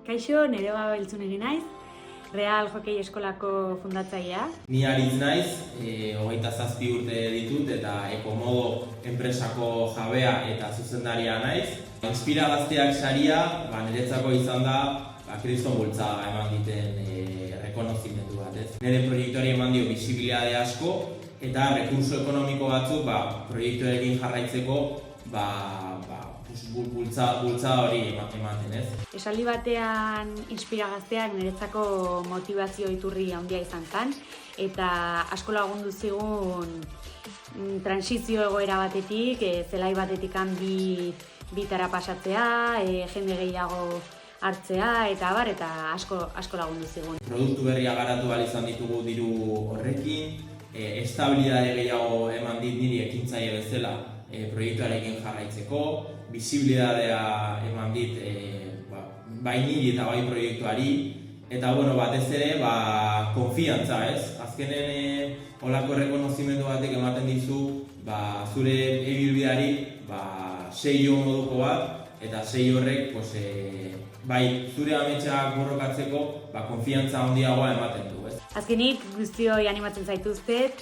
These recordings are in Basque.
Kaixo, Nereba Beltzunegi naiz, Real Hokei Eskolako fundatzailea. Ni Aritz naiz, 27 urte ditut eta Ekomodo enpresako jabea eta zuzendaria naiz. Inspira Gazteak saria niretzako izan da kriston bultzada eman diten rekonozimendu bat. Nire proiektuari eman dio bisibilitate asko eta rekurso ekonomiko batzuk proiektuarekin jarraitzeko bultzada hori ematen, ez? Esaldi batean Inspira Gazteak niretzako motivazio iturri handia izan zen eta asko lagundu zigun transizio egoera batetik, zelai batetik bitara pasatzea, jende gehiago hartzea eta asko lagundu zigun. Produktu berria garatu ahal izan ditugu diru horrekin, estabilitate gehiago eman dit niri ekintzaile bezala proiektuarekin jarraitzeko, bisibilitatea eman dit bai niri eta bai proiektuari, eta batez ere konfiantza, ez? Azkenen holako errekonozimendu batek ematen dizu zure ibilbideari seio moduko bat, eta seio horrek bai zure ametsak borrokatzeko konfiantza handiagoa ematen du, ez? Azkenik guztioi animatzen zaituztet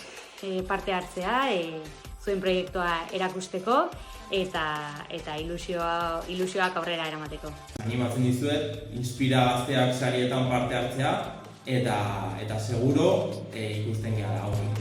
parte hartzea, zuen proiektua erakusteko eta ilusioak aurrera eramateko. Animatzen dizuet, Inspira Gazteak sarietan parte hartzea eta seguro ikusten gara hori.